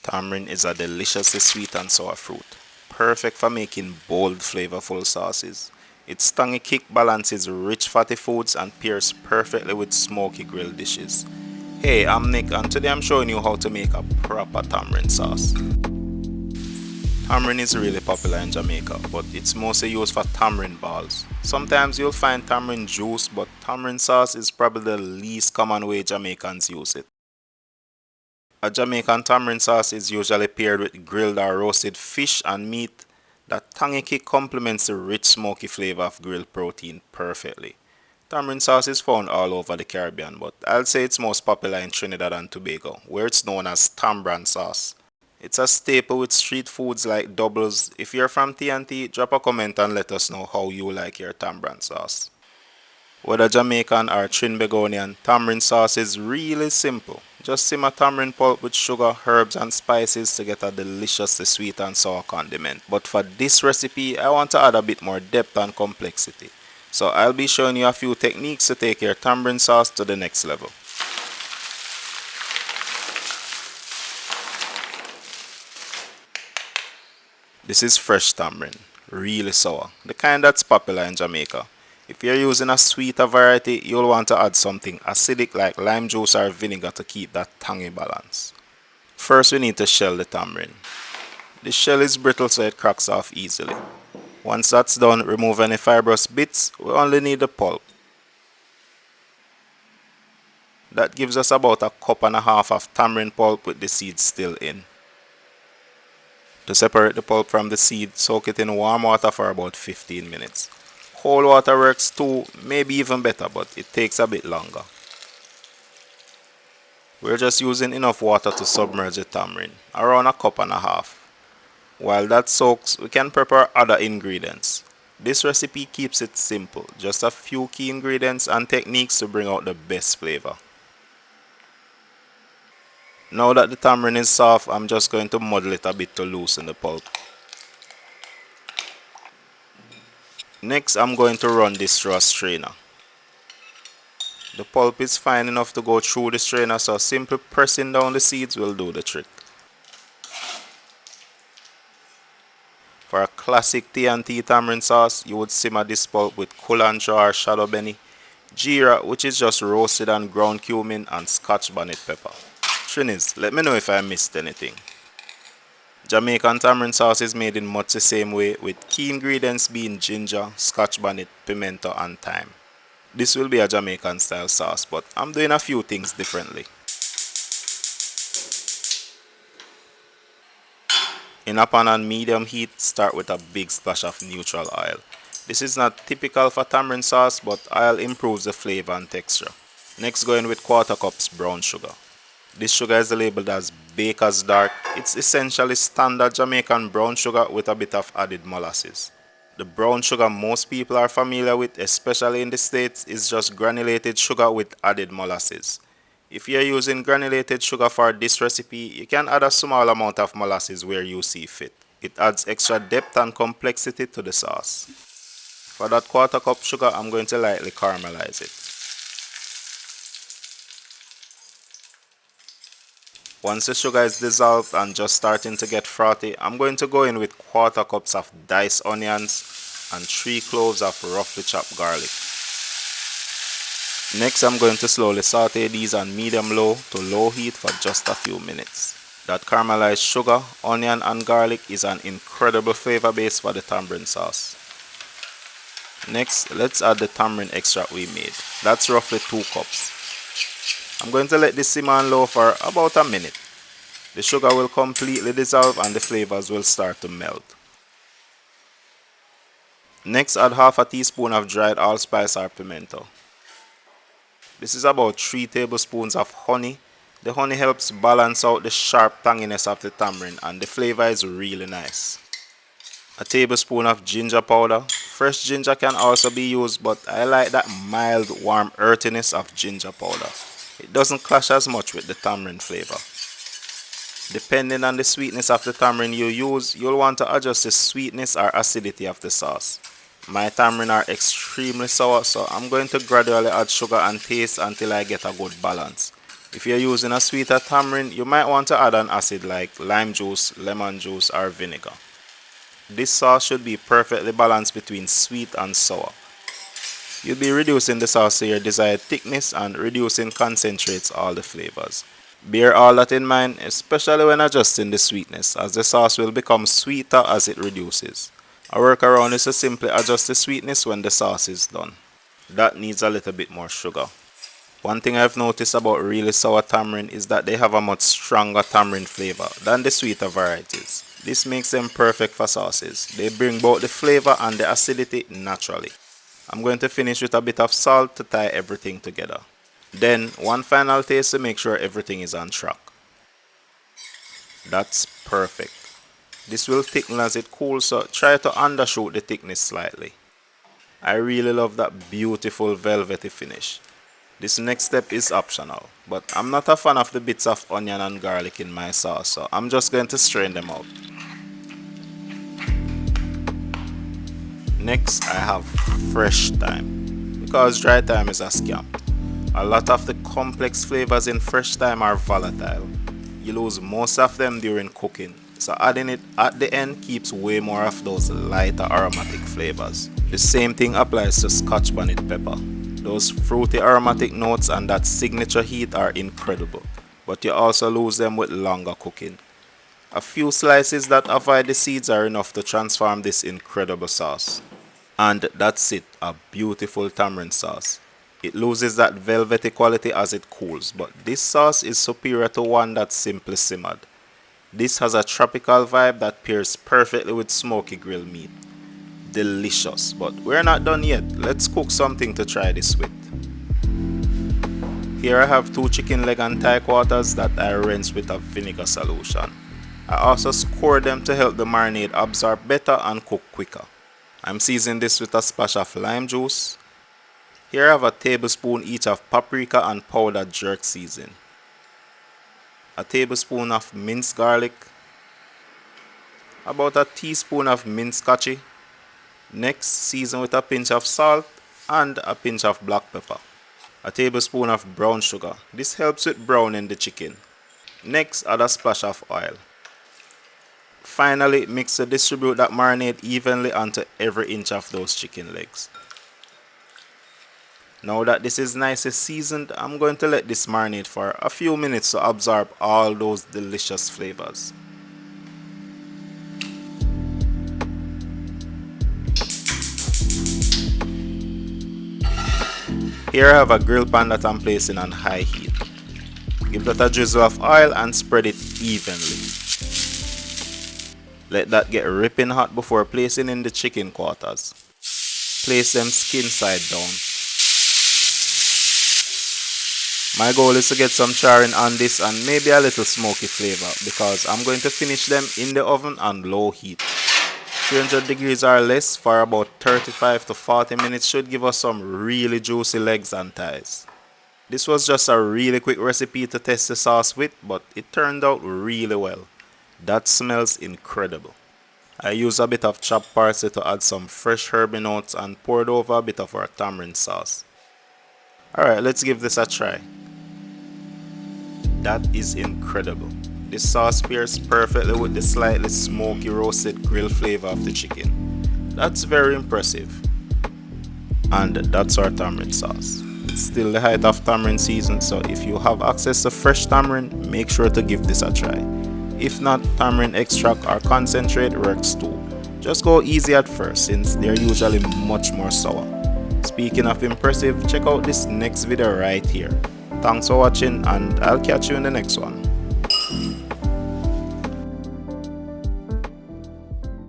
Tamarind is a deliciously sweet and sour fruit, perfect for making bold, flavorful sauces. Its tangy kick balances rich fatty foods and pairs perfectly with smoky grilled dishes. Hey, I'm Nick and today I'm showing you how to make a proper tamarind sauce. Tamarind is really popular in Jamaica, but it's mostly used for tamarind balls. Sometimes you'll find tamarind juice, but tamarind sauce is probably the least common way Jamaicans use it. A Jamaican tamarind sauce is usually paired with grilled or roasted fish and meat. That tangy kick complements the rich smoky flavor of grilled protein perfectly. Tamarind sauce is found all over the Caribbean, but I'll say it's most popular in Trinidad and Tobago, where it's known as tambran sauce. It's a staple with street foods like doubles. If you're from TNT, drop a comment and let us know how you like your tambran sauce. Whether Jamaican or Trinbagonian, tamarind sauce is really simple. Just simmer tamarind pulp with sugar, herbs and spices to get a deliciously sweet and sour condiment. But for this recipe, I want to add a bit more depth and complexity. So I'll be showing you a few techniques to take your tamarind sauce to the next level. This is fresh tamarind, really sour, the kind that's popular in Jamaica. If you're using a sweeter variety, you'll want to add something acidic like lime juice or vinegar to keep that tangy balance. First we need to shell the tamarind. The shell is brittle so it cracks off easily. Once that's done, remove any fibrous bits, we only need the pulp. That gives us about a cup and a half of tamarind pulp with the seeds still in. To separate the pulp from the seed, soak it in warm water for about 15 minutes. Cold water works too, maybe even better, but it takes a bit longer. We're just using enough water to submerge the tamarind, around a cup and a half. While that soaks, we can prepare other ingredients. This recipe keeps it simple, just a few key ingredients and techniques to bring out the best flavor. Now that the tamarind is soft, I'm just going to muddle it a bit to loosen the pulp. Next, I'm going to run this through a strainer. The pulp is fine enough to go through the strainer, so simply pressing down the seeds will do the trick. For a classic TNT tamarind sauce, you would simmer this pulp with culantro or shadow benny, jeera, which is just roasted and ground cumin, and Scotch bonnet pepper. Trinis, let me know if I missed anything. Jamaican tamarind sauce is made in much the same way, with key ingredients being ginger, Scotch bonnet, pimento and thyme. This will be a Jamaican style sauce, but I'm doing a few things differently. In a pan on medium heat, start with a big splash of neutral oil. This is not typical for tamarind sauce, but oil improves the flavor and texture. Next, go in with quarter cups brown sugar. This sugar is labeled as Baker's Dark. It's essentially standard Jamaican brown sugar with a bit of added molasses. The brown sugar most people are familiar with, especially in the States, is just granulated sugar with added molasses. If you're using granulated sugar for this recipe, you can add a small amount of molasses where you see fit. It adds extra depth and complexity to the sauce. For that quarter cup sugar, I'm going to lightly caramelize it. Once the sugar is dissolved and just starting to get frothy, I'm going to go in with quarter cups of diced onions and 3 cloves of roughly chopped garlic. Next, I'm going to slowly saute these on medium-low to low heat for just a few minutes. That caramelized sugar, onion and garlic is an incredible flavor base for the tamarind sauce. Next, let's add the tamarind extract we made. That's roughly 2 cups. I'm going to let this simmer on low for about a minute. The sugar will completely dissolve and the flavors will start to melt. Next, add half a teaspoon of dried allspice or pimento. This is about 3 tablespoons of honey. The honey helps balance out the sharp tanginess of the tamarind and the flavor is really nice. A tablespoon of ginger powder. Fresh ginger can also be used, but I like that mild, warm earthiness of ginger powder. It doesn't clash as much with the tamarind flavor. Depending on the sweetness of the tamarind you use, you'll want to adjust the sweetness or acidity of the sauce. My tamarind are extremely sour, so I'm going to gradually add sugar and taste until I get a good balance. If you're using a sweeter tamarind, you might want to add an acid like lime juice, lemon juice or vinegar. This sauce should be perfectly balanced between sweet and sour. You'll be reducing the sauce to your desired thickness and reducing concentrates all the flavors. Bear all that in mind, especially when adjusting the sweetness, as the sauce will become sweeter as it reduces. A workaround is to simply adjust the sweetness when the sauce is done. That needs a little bit more sugar. One thing I've noticed about really sour tamarind is that they have a much stronger tamarind flavor than the sweeter varieties. This makes them perfect for sauces. They bring both the flavor and the acidity naturally. I'm going to finish with a bit of salt to tie everything together. Then one final taste to make sure everything is on track. That's perfect. This will thicken as it cools, so try to undershoot the thickness slightly. I really love that beautiful velvety finish. This next step is optional, but I'm not a fan of the bits of onion and garlic in my sauce, so I'm just going to strain them out. Next, I have fresh thyme, because dry thyme is a scam. A lot of the complex flavors in fresh thyme are volatile. You lose most of them during cooking, so adding it at the end keeps way more of those lighter aromatic flavors. The same thing applies to Scotch bonnet pepper. Those fruity aromatic notes and that signature heat are incredible, but you also lose them with longer cooking. A few slices that avoid the seeds are enough to transform this incredible sauce. And that's it, a beautiful tamarind sauce. It loses that velvety quality as it cools, but this sauce is superior to one that's simply simmered. This has a tropical vibe that pairs perfectly with smoky grilled meat. Delicious, but we're not done yet. Let's cook something to try this with. Here I have 2 chicken leg and thigh quarters that I rinse with a vinegar solution. I also score them to help the marinade absorb better and cook quicker. I'm seasoning this with a splash of lime juice. Here I have a tablespoon each of paprika and powdered jerk seasoning, a tablespoon of minced garlic, about a teaspoon of minced scotch. Next, season with a pinch of salt and a pinch of black pepper, a tablespoon of brown sugar. This helps with browning the chicken. Next, add a splash of oil. Finally, mix to distribute that marinade evenly onto every inch of those chicken legs. Now that this is nicely seasoned, I'm going to let this marinate for a few minutes to absorb all those delicious flavors. Here I have a grill pan that I'm placing on high heat. Give that a drizzle of oil and spread it evenly. Let that get ripping hot before placing in the chicken quarters. Place them skin side down. My goal is to get some charring on this and maybe a little smoky flavor, because I'm going to finish them in the oven on low heat. 300 degrees or less for about 35 to 40 minutes should give us some really juicy legs and thighs. This was just a really quick recipe to test the sauce with, but it turned out really well. That smells incredible. I used a bit of chopped parsley to add some fresh herby notes and poured over a bit of our tamarind sauce. Alright, let's give this a try. That is incredible. This sauce pairs perfectly with the slightly smoky roasted grill flavor of the chicken. That's very impressive. And that's our tamarind sauce. It's still the height of tamarind season, so if you have access to fresh tamarind, make sure to give this a try. If not, tamarind extract or concentrate works too. Just go easy at first since they're usually much more sour. Speaking of impressive, check out this next video right here. Thanks for watching and I'll catch you in the next one.